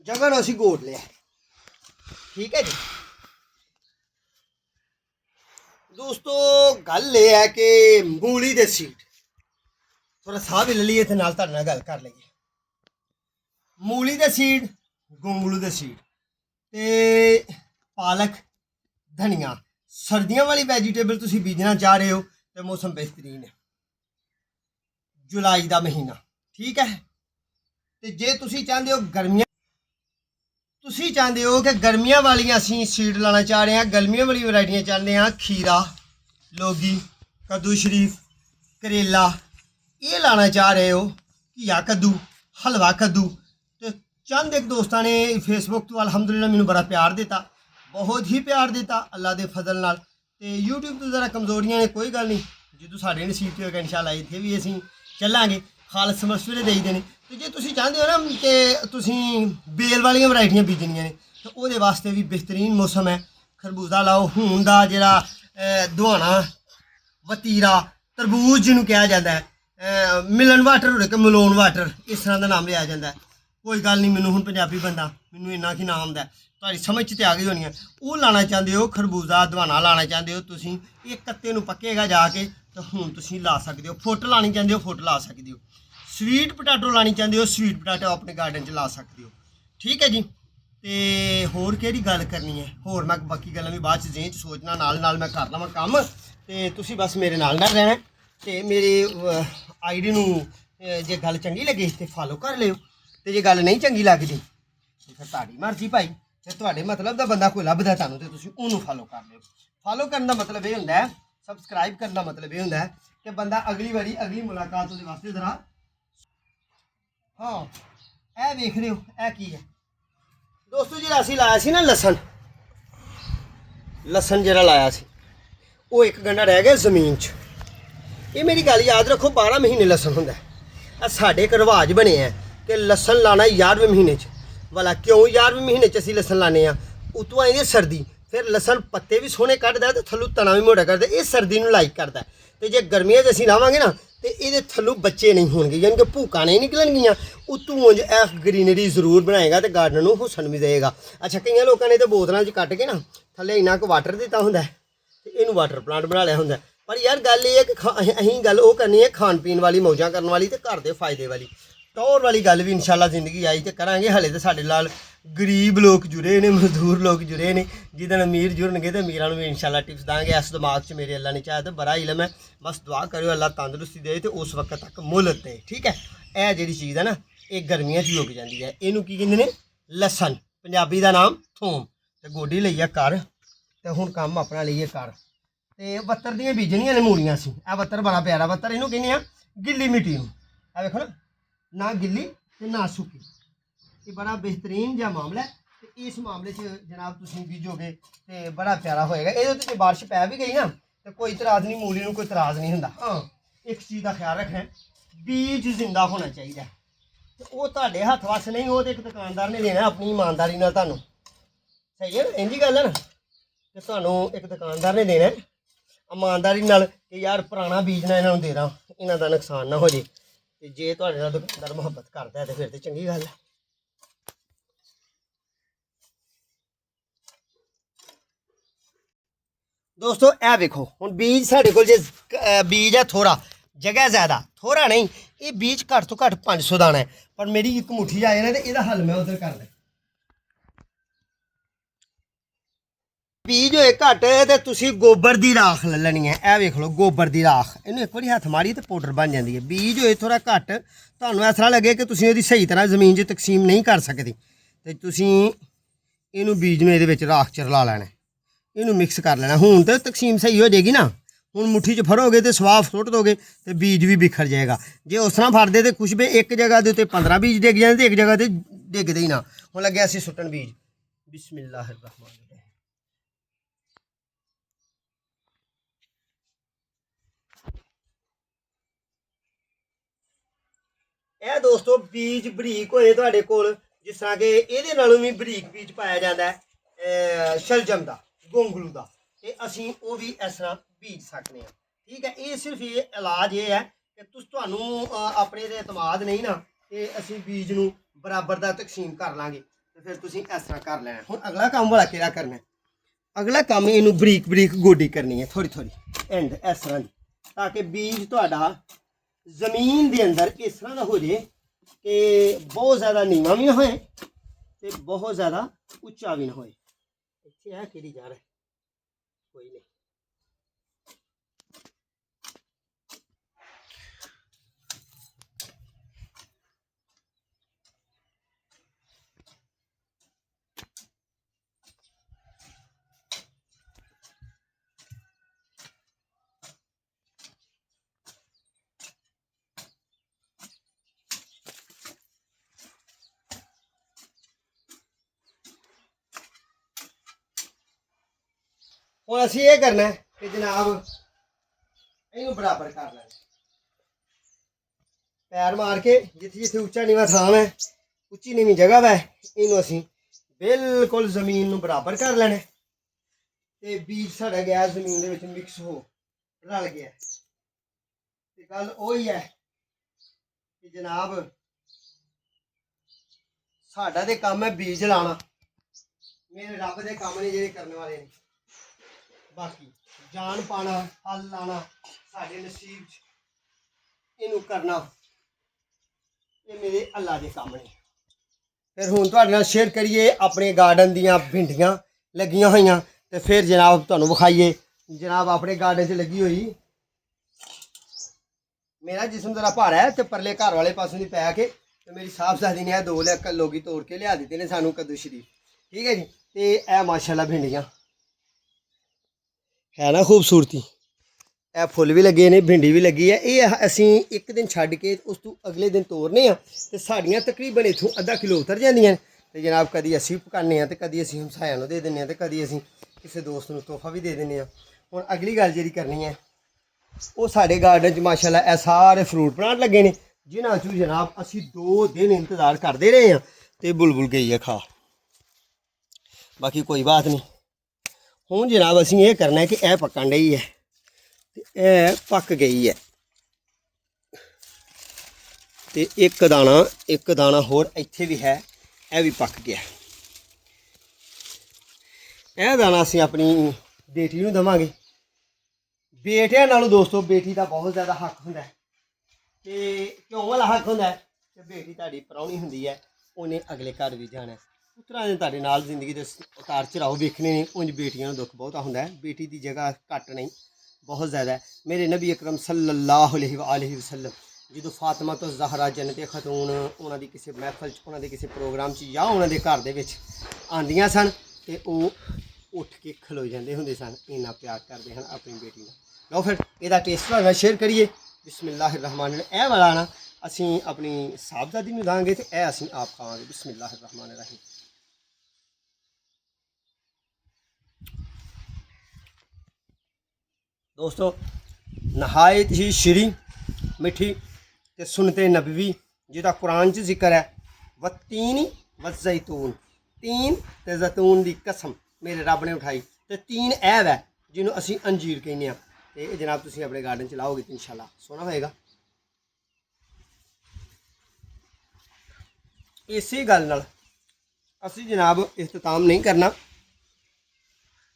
Speaker 1: ਜਗ੍ਹਾ ਨੂੰ ਅਸੀਂ ਗੋੜ ਲਿਆ, ਠੀਕ ਹੈ ਜੀ। ਦੋਸਤੋ ਗੱਲ ਇਹ ਹੈ ਕਿ ਮੂਲੀ ਦੇ ਸੀਡ ਥੋੜਾ ਸਾਹ ਵੀ ਲੈ ਲਈਏ ਤੇ ਨਾਲ ਤੁਹਾਡੇ ਨਾਲ ਗੱਲ ਕਰ ਲਈਏ। ਮੂਲੀ ਦੇ ਸੀਡ, ਗੋਂਗਲੂ ਦੇ ਸੀਡ ਤੇ ਪਾਲਕ, ਧਨੀਆ, ਸਰਦੀਆਂ ਵਾਲੀ ਵੈਜੀਟੇਬਲ ਤੁਸੀਂ ਬੀਜਣਾ ਚਾਹ ਰਹੇ ਹੋ ਤੇ ਮੌਸਮ ਬਿਹਤਰੀਨ ਹੈ, ਜੁਲਾਈ ਦਾ ਮਹੀਨਾ, ਠੀਕ ਹੈ। ਤੇ ਜੇ ਤੁਸੀਂ ਚਾਹੁੰਦੇ ਹੋ ਗਰਮੀਆਂ, ਤੁਸੀਂ ਚਾਹੁੰਦੇ ਹੋ ਕਿ ਗਰਮੀਆਂ ਵਾਲੀਆਂ ਅਸੀਂ ਸੀਡ ਲਾਣਾ ਚਾਹ ਰਹੇ ਹਾਂ, ਗਰਮੀਆਂ ਵਾਲੀ ਵੈਰਾਈਟੀਆਂ ਚਾਹੁੰਦੇ ਹਾਂ, ਖੀਰਾ, ਲੋਗੀ, ਕੱਦੂ ਸ਼ਰੀਫ, ਕਰੇਲਾ, ਇਹ ਲਾਣਾ ਚਾਹ ਰਹੇ ਹੋ, ਘੀਆ ਕੱਦੂ, ਹਲਵਾ ਕੱਦੂ। ਤੇ ਚੰਦ ਇੱਕ ਦੋਸਤਾਂ ਨੇ ਫੇਸਬੁੱਕ ਤੋਂ ਅਲਹਮਦੁਲਿਲਾ ਮੈਨੂੰ ਬੜਾ ਪਿਆਰ ਦਿੱਤਾ, ਬਹੁਤ ਹੀ ਪਿਆਰ ਦਿੱਤਾ ਅੱਲਾ ਦੇ ਫਜ਼ਲ ਨਾਲ। ਤੇ YouTube ਤੋਂ ਜ਼ਰਾ ਕਮਜ਼ੋਰੀਆਂ ਨੇ, ਕੋਈ ਗੱਲ ਨਹੀਂ, ਜਦੋਂ ਸਾਡੇ ਨਸੀਬ ਤੇ ਹੋਏਗਾ ਇਨਸ਼ਾਅੱਲਾ ਇੱਥੇ ਵੀ ਅਸੀਂ ਚੱਲਾਂਗੇ। ਖਾਲਸ ਮਸ਼ਵਰੇ ਦੇਈਦੇ ਨੇ। ਤੇ ਜੇ ਤੁਸੀਂ ਚਾਹੁੰਦੇ ਹੋ ਨਾ ਕਿ ਤੁਸੀਂ ਬੇਲ ਵਾਲੀਆਂ ਵੈਰਾਈਟੀਆਂ ਬੀਜਣੀਆਂ ਨੇ ਤਾਂ ਉਹਦੇ ਵਾਸਤੇ ਵੀ ਬਿਹਤਰੀਨ ਮੌਸਮ ਹੈ। ਖਰਬੂਜ਼ਾ ਲਾਓ, ਹੁਣ ਦਾ ਜਿਹੜਾ ਦੁਹਾਣਾ, ਵਤੀਰਾ, ਤਰਬੂਜ ਜਿਹਨੂੰ ਕਿਹਾ ਜਾਂਦਾ ਹੈ, ਮਿਲਨ ਵਾਟਰ ਹੋਵੇ ਕਿ ਮਲੋਨ ਵਾਟਰ, ਇਸ ਤਰ੍ਹਾਂ ਦਾ ਨਾਮ ਲਿਆ ਜਾਂਦਾ ਹੈ। ਕੋਈ ਗੱਲ ਨਹੀਂ, ਮੈਨੂੰ ਹੁਣ ਪੰਜਾਬੀ ਬੰਦਾ, ਮੈਨੂੰ ਇੰਨਾ ਕੀ ਨਾਮ ਆਉਂਦਾ, ਤੁਹਾਡੀ ਸਮਝ 'ਚ ਤੇ ਆ ਗਈ ਹੋਣੀ ਹੈ। ਉਹ ਲਾਣਾ ਚਾਹੁੰਦੇ ਹੋ, ਖਰਬੂਜ਼ਾ ਦੁਹਾਣਾ ਲਾਣਾ ਚਾਹੁੰਦੇ ਹੋ ਤੁਸੀਂ, ਇਹ ਕੱਤੇ ਨੂੰ ਪੱਕੇਗਾ ਜਾ ਕੇ ਤਾਂ ਹੁਣ ਤੁਸੀਂ ਲਾ ਸਕਦੇ ਹੋ। ਫੁੱਟ ਲਾਣੀ ਚਾਹੁੰਦੇ ਹੋ, ਫੁੱਟ ਲਾ ਸਕਦੇ ਹੋ। ਸਵੀਟ ਪਟਾਟੋ ਲਾਣੀ ਚਾਹੁੰਦੇ ਹੋ, ਸਵੀਟ ਪਟਾਟੋ ਆਪਣੇ ਗਾਰਡਨ 'ਚ ਲਾ ਸਕਦੇ ਹੋ, ਠੀਕ ਹੈ ਜੀ। ਤੇ ਹੋਰ ਕਿਹੜੀ ਗੱਲ ਕਰਨੀ ਹੈ, ਹੋਰ ਮੈਂ ਬਾਕੀ ਗੱਲਾਂ ਵੀ ਬਾਅਦ 'ਚ ਜ਼ਿਹਨ 'ਚ ਸੋਚਣਾ, ਨਾਲ ਨਾਲ ਮੈਂ ਕਰ ਲਵਾਂ ਕੰਮ। ਤੇ ਤੁਸੀਂ ਬਸ ਮੇਰੇ ਨਾਲ ਰਹਿਣਾ ਤੇ ਮੇਰੇ ਆਈਡੀ ਨੂੰ ਜੇ ਗੱਲ ਚੰਗੀ ਲੱਗੇ ਤੇ ਫਾਲੋ ਕਰ ਲਿਓ, ਤੇ ਜੇ ਗੱਲ ਨਹੀਂ ਚੰਗੀ ਲੱਗਦੀ ਤੇ ਫਿਰ ਤੁਹਾਡੀ ਮਰਜ਼ੀ ਭਾਈ। ਜੇ ਤੁਹਾਡੇ ਮਤਲਬ ਦਾ ਬੰਦਾ ਕੋਈ ਲੱਭਦਾ ਤੁਹਾਨੂੰ ਤੇ ਤੁਸੀਂ ਉਹਨੂੰ ਫਾਲੋ ਕਰ ਲਿਓ। ਫਾਲੋ ਕਰਨ ਦਾ ਮਤਲਬ ਇਹ ਹੁੰਦਾ ਹੈ, ਸਬਸਕ੍ਰਾਈਬ ਕਰਨ ਦਾ ਮਤਲਬ ਇਹ ਹੁੰਦਾ ਹੈ ਕਿ ਬੰਦਾ ਅਗਲੀ ਵਾਰੀ, ਅਗਲੀ ਮੁਲਾਕਾਤ ਉਹਦੇ ਵਾਸਤੇ ਜ਼ਰਾ, ਹਾਂ ਇਹ ਵੇਖ ਰਹੇ ਹੋ ਇਹ ਕੀ ਹੈ ਦੋਸਤੋ, ਜਿਹੜਾ ਅਸੀਂ ਲਾਇਆ ਸੀ ਨਾ ਲਸਣ ਜਿਹੜਾ ਲਾਇਆ ਸੀ ਉਹ ਇੱਕ ਗੰਢਾ ਰਹਿ ਗਿਆ ਜ਼ਮੀਨ 'ਚ। ਇਹ ਮੇਰੀ ਗੱਲ ਯਾਦ ਰੱਖੋ, 12 ਮਹੀਨੇ ਲਸਣ ਹੁੰਦਾ। ਆ ਸਾਡੇ ਇੱਕ ਰਿਵਾਜ ਬਣੇ ਆ कि लसन लाना 11वें महीने वाला क्यों 11वें महीने असीं लसन लाने उतों आई सर्दी फिर लसन पत्ते भी सोहने कढ़दा ते थल्लों तना भी मोटा करदा ये सर्दी नूं लाइक करदा ते जे गर्मियां च असीं लावांगे ना तो ये थल्लों बच्चे नहीं होणगे यानी कि भूकां नहीं निकलणगियां उतों यह ग्रीनरी जरूर बनाएगा तो गार्डन नूं हुसन भी देगा। अच्छा कई लोगों ने तो बोतलों च कट के ना थल्ले इन्ना क वाटर दिता हुंदा ते इहनूं वाटर प्लांट बना लिया हुंदा पर यार गल ये कि असीं गल वो करनी है खाण पीण वाली मौजां करन वाली ते घर दे फायदे वाली टौर वाली गल भी इंशाल्लाह जिंदगी आई तो करांगे। हले तो साडे नाल गरीब लोग जुड़े ने मजदूर लोग जुड़े ने जिदन अमीर जुड़नगे तो अमीरां नूं भी इंशाल्लाह टिप्स दांगे। इस दिमाग च मेरे अल्लाह ने चाहे तो बड़ा इलम है बस दुआ करो अल्लाह तंदुरुस्ती दे तो उस वक्त तक मुल्ल दे ठीक है। यह जी चीज़ है ना ये गर्मियां च उग जाती है इनू की कहते हैं लसन पंजाबी का नाम थोम तो गोडी लईए कर तो हुण काम अपना लईए कर तो बत्तर दियां बीजनियां ने मूलियां सी आ बत्तर बड़ा प्यारा बत्तर इनू कहने गिल्ली मिट्टी आ देखो ना गिल्ली ते ना सुक्की ये बड़ा बेहतरीन जहा मामला है तो इस मामले जनाब तुम बीजोगे तो बड़ा प्यारा होएगा। ये तो बारिश पै भी गई ना तो कोई इतराज़ नहीं मूली में कोई इतराज़ नहीं होंदा। हाँ एक चीज़ का ख्याल रखें बीज जिंदा होना चाहिए तो वो तुहाडे हत्थ वस नहीं वो तो एक दुकानदार ने देना अपनी ईमानदारी नाल तुहानूं सही है ना इंजी गल है ना कि तुहानूं एक दुकानदार ने देना ईमानदारी नाल कि यार पुराना बीज ना इन्हां नूं दे दा इन्हां दा नुकसान ना हो जाए तो जे तुहाडे नाल दुकानदार मुहब्बत करदा है तो फिर तो चंगी गल है। दोस्तों ए वेखो हुण बीज साढ़े कोल जे बीज है थोड़ा जगह ज़्यादा थोड़ा नहीं ये बीज घट तो घट 500 दाना है पर मेरी एक मुट्ठी आए ना तो यदा हल मैं उधर कर दे बीज होए घट तो तुसी गोबर की राख ले लैनी है। यह वेख लो गोबर की राख इन्हूं एक बार हथ मारी तो पाउडर बन जाती है। बीज होए थोड़ा घट तुहानूं इस तरह लगे कि तुसीं इहदी सही तरह जमीन 'च तकसीम नहीं कर सकते तो तुसीं इहनूं बीज नूं इहदे विच राख च रला लैना इनू मिक्स कर लेना। हुण तो तकसीम सही हो जाएगी ना हुण मुट्ठी च फरोगे तो स्वाह सुट दोगे तो बीज भी बिखर जाएगा। जे उस तरह फरदे तो कुछ भी एक जगह के उत्ते 15 बीज डिग जाते एक जगह तो डिगते ही ना। हुण लगे असीं सुट्टण बीज बिस्मिल्लाहिर्रहमानिर्रहीम यह दोस्तों बीज बरीक होए तुहाडे कोल जिस तरह के इहदे नालों भी बरीक बीज पाया जाता है शलजम का गोंगलू का तो असीं वो भी इस तरह बीज सकते हैं ठीक है। ये सिर्फ ये इलाज ये है कि तुहानूं अपने ते एतमाद नहीं ना कि असीं बीज नूं बराबर दा तकसीम कर लांगे तो फिर तुसीं इस तरह कर लेना। हुण अगला काम वाला केड़ा करना है अगला काम इनू बरीक बरीक गोडी करनी है थोड़ी थोड़ी एंड इस तरह की ताकि बीज तुहाडा जमीन के अंदर इस तरह का हो जाए कि बहुत ज़्यादा नीवा भी ना होए तो बहुत ज़्यादा उच्चा भी ना होए। इत्थे है केड़ी जा रहा है कोई नहीं हुण असीं ये करना है कि जनाब इनू बराबर कर लेना पैर मार के जिथे जिथे उच्चा नीवा थाम है उच्ची नीवी जगह है इनू असीं बिल्कुल जमीन नू बराबर कर लेना ते बीज साढ़ा गया जमीन दे विच मिक्स हो रल गया ते गल ओही है कि जनाब साडा ते काम है बीज लाना मेरे रब दे काम ने जेह्ड़े करने वाले ने बाकी जान पाना हल लाना साढ़े नसीब इनू करना ये मेरे अल्लाह के काम ने। फिर हुण तुहाडे नाल शेयर करिए अपने गार्डन दियां भिंडियां लगियां होईयां ते फिर जनाब तुहानूं विखाइए जनाब अपने गार्डन च लगी हुई मेरा जिस्म जरा भारा है तो परले घर वाले पासों दी पै के तो मेरी साहब सादी ने 2 लोगी तोड़ के लिया दिते ने सानू कद्दू शरीफ ठीक है जी। तो यह माशाल्लाह भिंडियां है ना खूबसूरती यह फुल भी लगे ने भिंडी भी लगी है ये असीं एक दिन छड्ड के उस तो अगले दिन तोड़ने तो साड़ियाँ तकरीबन इत्थों अद्धा किलो उतर जांदियां तो जनाब कदी असीं पकाने तो कदी असीं हमसायां नूं दे दिंदे तो कदी असीं किसी दोस्त नूं तोहफा भी दे दिंदे। हुण अगली गल जिहड़ी करनी है वो साडे गार्डन च माशाल्लाह ए सारे फ्रूट प्लांट लगे ने ਜਿਨ੍ਹਾਂ 'ਚੋਂ ਜਨਾਬ ਅਸੀਂ 2 ਦਿਨ ਇੰਤਜ਼ਾਰ ਕਰਦੇ ਰਹੇ ਹਾਂ ਤੇ ਬੁਲਬੁਲ ਗਈ ਹੈ ਖਾ। ਬਾਕੀ ਕੋਈ ਬਾਤ ਨਹੀਂ। ਹੁਣ ਜਨਾਬ ਅਸੀਂ ਇਹ ਕਰਨਾ ਕਿ ਇਹ ਪੱਕਣ ਡਈ ਹੈ ਤੇ ਇਹ ਪੱਕ ਗਈ ਹੈ ਤੇ ਇੱਕ ਦਾਣਾ ਹੋਰ ਇੱਥੇ ਵੀ ਹੈ, ਇਹ ਵੀ ਪੱਕ ਗਿਆ। ਇਹ ਦਾਣਾ ਅਸੀਂ ਆਪਣੀ ਬੇਟੀ ਨੂੰ ਦੇਵਾਂਗੇ। ਬੇਟਿਆਂ ਨਾਲੋਂ ਦੋਸਤੋ ਬੇਟੀ ਦਾ ਬਹੁਤ ਜ਼ਿਆਦਾ ਹੱਕ ਹੁੰਦਾ ਤੇ ਕਿਉਂ ਵਾਲਾ ਹੱਕ ਹੁੰਦਾ ਕਿ ਬੇਟੀ ਤੁਹਾਡੀ ਪ੍ਰਾਹੁਣੀ ਹੁੰਦੀ ਹੈ, ਉਹਨੇ ਅਗਲੇ ਘਰ ਵੀ ਜਾਣਾ। ਪੁੱਤਰਾਂ ਨੇ ਤੁਹਾਡੇ ਨਾਲ ਜ਼ਿੰਦਗੀ ਦੇ ਉਤਾਰ ਚੜਾਓ ਵੇਖਣੇ ਨੇ। ਉਂਝ ਬੇਟੀਆਂ ਨੂੰ ਦੁੱਖ ਬਹੁਤਾ ਹੁੰਦਾ, ਬੇਟੀ ਦੀ ਜਗ੍ਹਾ ਘੱਟ ਨਹੀਂ, ਬਹੁਤ ਜ਼ਿਆਦਾ। ਮੇਰੇ ਨਬੀ ਅਕਰਮ ਸੱਲੱਲਾਹੁ ਅਲੈहि ਵਸੱਲਮ ਜਦੋਂ ਫਾਤਿਮਾ ਤੋਂ ਜ਼ਹਰਾ ਜੰਨਤ ਖਤੂਨ ਉਹਨਾਂ ਦੀ ਕਿਸੇ ਮਹਿਫਲ 'ਚ, ਉਹਨਾਂ ਦੇ ਕਿਸੇ ਪ੍ਰੋਗਰਾਮ 'ਚ ਜਾਂ ਉਹਨਾਂ ਦੇ ਘਰ ਦੇ ਵਿੱਚ ਆਉਂਦੀਆਂ ਸਨ ਤੇ ਉਹ ਉੱਠ ਕੇ ਖਲੋ ਜਾਂਦੇ ਹੁੰਦੇ ਸਨ। ਇੰਨਾ ਪਿਆਰ ਕਰਦੇ ਹਨ ਆਪਣੀ ਬੇਟੀ ਨਾਲ। ਲਓ ਫਿਰ ਇਹਦਾ ਟੇਸਟ ਤੁਹਾਡੇ ਨਾਲ ਸ਼ੇਅਰ ਕਰੀਏ। ਬਿਸਮਿल्लाह रहमान रहीम। ਇਹ ਵਾਲਾ ਨਾ ਅਸੀਂ ਆਪਣੀ ਸਾਹਿਬਜ਼ਾਦੀ ਨੂੰ ਦਾਂਗੇ ਤੇ ਇਹ ਅਸੀਂ ਆਪ ਖਾਵਾਂਗੇ। ਬਿਸਮਿल्लाह रहमान रहीम। ਦੋਸਤੋ ਨਹਾਇਤ ਹੀ ਸ਼ੀਰੀ ਮਿੱਠੀ ਤੇ ਸੁਨਤੇ ਨਬਵੀ ਜਿਹਦਾ ਕੁਰਾਨ 'ਚ ਜ਼ਿਕਰ ਹੈ, ਵਤੀਨ ਵਜ਼ੈਤੂਨ, ਤੀਨ ਤੇ ਜ਼ੈਤੂਨ ਦੀ ਕਸਮ ਮੇਰੇ ਰੱਬ ਨੇ ਉਠਾਈ ਤੇ ਤੀਨ ਐਬ ਹੈ ਜਿਹਨੂੰ ਅਸੀਂ ਅੰਜੀਰ ਕਹਿੰਦੇ ਹਾਂ। ਤੇ ਇਹ ਜਨਾਬ ਤੁਸੀਂ ਆਪਣੇ ਗਾਰਡਨ 'ਚ ਲਾਓਗੇ ਤਾਂ ਇਨਸ਼ਾਅੱਲਾ ਸੋਹਣਾ ਹੋਏਗਾ। ਇਸੇ ਗੱਲ ਨਾਲ ਅਸੀਂ ਜਨਾਬ ਇਖਤਤਾਮ ਨਹੀਂ ਕਰਨਾ,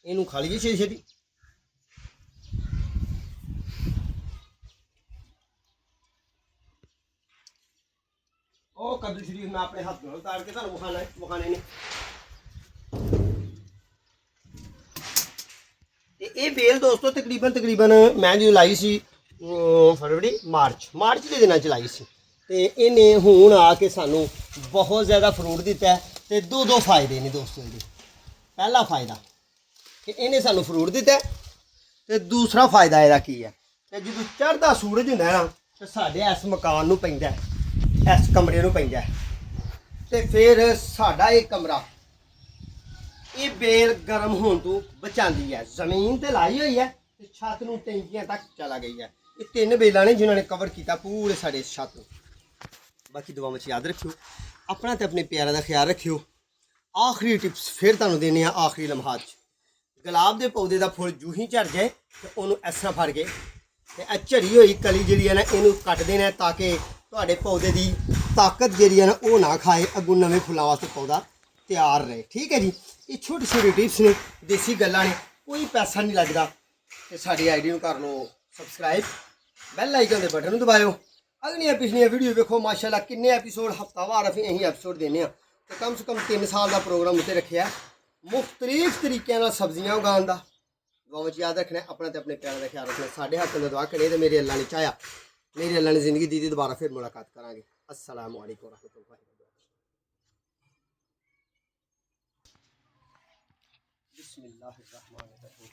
Speaker 1: ਇਹਨੂੰ ਖਾ ਲਈਏ ਛੇਤੀ ਛੇਤੀ। ਉਹ ਕੱਦੂ ਸ਼ਰੀਫ ਮੈਂ ਆਪਣੇ ਹੱਥ ਨਾਲ ਉਤਾਰ ਕੇ ਤੁਹਾਨੂੰ ਵਿਖਾਣੇ ਨੇ। ਤੇ ਇਹ ਬੇਲ ਦੋਸਤੋ ਤਕਰੀਬਨ ਮੈਂ ਜੋ ਲਾਈ ਸੀ ਫਰਵਰੀ ਮਾਰਚ ਦੇ ਦਿਨਾਂ 'ਚ ਲਾਈ ਸੀ ਤੇ ਇਹਨੇ ਹੁਣ ਆ ਕੇ ਸਾਨੂੰ ਬਹੁਤ ਜ਼ਿਆਦਾ ਫਰੂਟ ਦਿੱਤਾ ਤੇ ਦੋ ਫਾਇਦੇ ਨੇ ਦੋਸਤੋ ਇਹਦੇ। ਪਹਿਲਾ ਫਾਇਦਾ ਕਿ ਇਹਨੇ ਸਾਨੂੰ ਫਰੂਟ ਦਿੱਤਾ ਤੇ ਦੂਸਰਾ ਫਾਇਦਾ ਇਹਦਾ ਕੀ ਹੈ ਕਿ ਜਦੋਂ ਚੜ੍ਹਦਾ ਸੂਰਜ ਹੁੰਦਾ ਨਾ ਤੇ ਸਾਡੇ ਇਸ ਮਕਾਨ ਨੂੰ ਪੈਂਦਾ, ਇਸ ਕਮਰੇ ਨੂੰ ਪੈਂਦਾ ਤੇ ਫਿਰ ਸਾਡਾ ਇਹ ਕਮਰਾ ਇਹ ਬੇਲ ਗਰਮ ਹੋਣ ਤੋਂ ਬਚਾਉਂਦੀ ਹੈ। ਜ਼ਮੀਨ ਤੇ ਲਾਈ ਹੋਈ ਹੈ ਤੇ ਛੱਤ ਨੂੰ ਟੈਂਕੀਆਂ ਤੱਕ ਚਲਾ ਗਈ ਹੈ। ਇਹ 3 ਬੇਲਾਂ ਨੇ ਜਿਨ੍ਹਾਂ ਨੇ ਕਵਰ ਕੀਤਾ ਪੂਰੇ ਸਾਡੇ ਛੱਤ ਨੂੰ। ਬਾਕੀ ਦੁਆਵਾਂ 'ਚ ਯਾਦ ਰੱਖਿਓ, ਆਪਣਾ ਤੇ ਆਪਣੇ ਪਿਆਰਾਂ ਦਾ ਖਿਆਲ ਰੱਖਿਓ। ਆਖਰੀ ਟਿਪਸ ਫਿਰ ਤੁਹਾਨੂੰ ਦੇਣੇ ਆ ਆਖਰੀ ਲਮਹਾਤ 'ਚ। ਗੁਲਾਬ ਦੇ ਪੌਦੇ ਦਾ ਫੁੱਲ ਜੂ ਹੀ ਝੜ ਜਾਏ ਤੇ ਉਹਨੂੰ ਇਸ ਤਰ੍ਹਾਂ ਫੜ ਕੇ ਤੇ ਇਹ ਝੜੀ ਹੋਈ ਕਲੀ ਜਿਹੜੀ ਹੈ ਨਾ ਇਹਨੂੰ ਕੱਟ ਦੇਣਾ ਤਾਂ ਕਿ ਤੁਹਾਡੇ ਪੌਦੇ ਦੀ ਤਾਕਤ ਜਿਹੜੀ ਹੈ ਨਾ ਉਹ ਨਾ ਖਾਏ, ਅੱਗੋਂ ਨਵੇਂ ਫੁੱਲਾਂ ਵਾਸਤੇ ਪੌਦਾ ਤਿਆਰ ਰਹੇ। ਠੀਕ ਹੈ ਜੀ। ਇਹ ਛੋਟੀ ਛੋਟੀ ਟਿਪਸ ਨੇ, ਦੇਸੀ ਗੱਲਾਂ ਨੇ, ਕੋਈ ਪੈਸਾ ਨਹੀਂ ਲੱਗਦਾ। ਤੇ ਸਾਡੀ ਆਈਡੀ ਨੂੰ ਕਰ ਲਓ ਸਬਸਕ੍ਰਾਈਬ, ਬੈਲ ਆਈਕਨ ਦੇ ਬਟਨ ਨੂੰ ਦਬਾਇਓ। ਅਗਲੀਆਂ ਪਿਛਲੀਆਂ ਵੀਡੀਓ ਵੇਖੋ, ਮਾਸ਼ਾਅੱਲਾ ਕਿੰਨੇ ਐਪੀਸੋਡ ਹਫਤਾਵਾਰ ਅਸੀਂ ਐਪੀਸੋਡ ਦਿੰਦੇ ਹਾਂ ਤੇ ਕਮ ਸੇ ਕਮ 3 ਸਾਲ ਦਾ ਪ੍ਰੋਗਰਾਮ ਉੱਤੇ ਰੱਖਿਆ ਮੁਖਤਲਿਫ ਤਰੀਕਿਆਂ ਨਾਲ ਸਬਜ਼ੀਆਂ ਉਗਾਉਣ ਦਾ। ਦੁਆਵਾਂ 'ਚ ਯਾਦ ਰੱਖਣਾ, ਆਪਣਾ ਤੇ ਆਪਣੇ ਪਿਆਰਾਂ ਦਾ ਖਿਆਲ ਰੱਖਣਾ। ਸਾਡੇ ਹੱਥ ਨਾਲ ਦੁਆ ਕਰੇ ਤੇ ਮੇਰੇ ਅੱਲਾ ਨੇ ਚਾਹਿਆ, ਮੇਰੇ ਅੱਲਾ ਨੇ ਜ਼ਿੰਦਗੀ ਦੀ ਦੁਬਾਰਾ ਫਿਰ ਮੁਲਾਕਾਤ ਕਰਾਂਗੇ। अस्सलामु अलैकुम रहमतुल्लाहि व बरकातहू। बिस्मिल्लाहिर्रहमानिर्रहीम।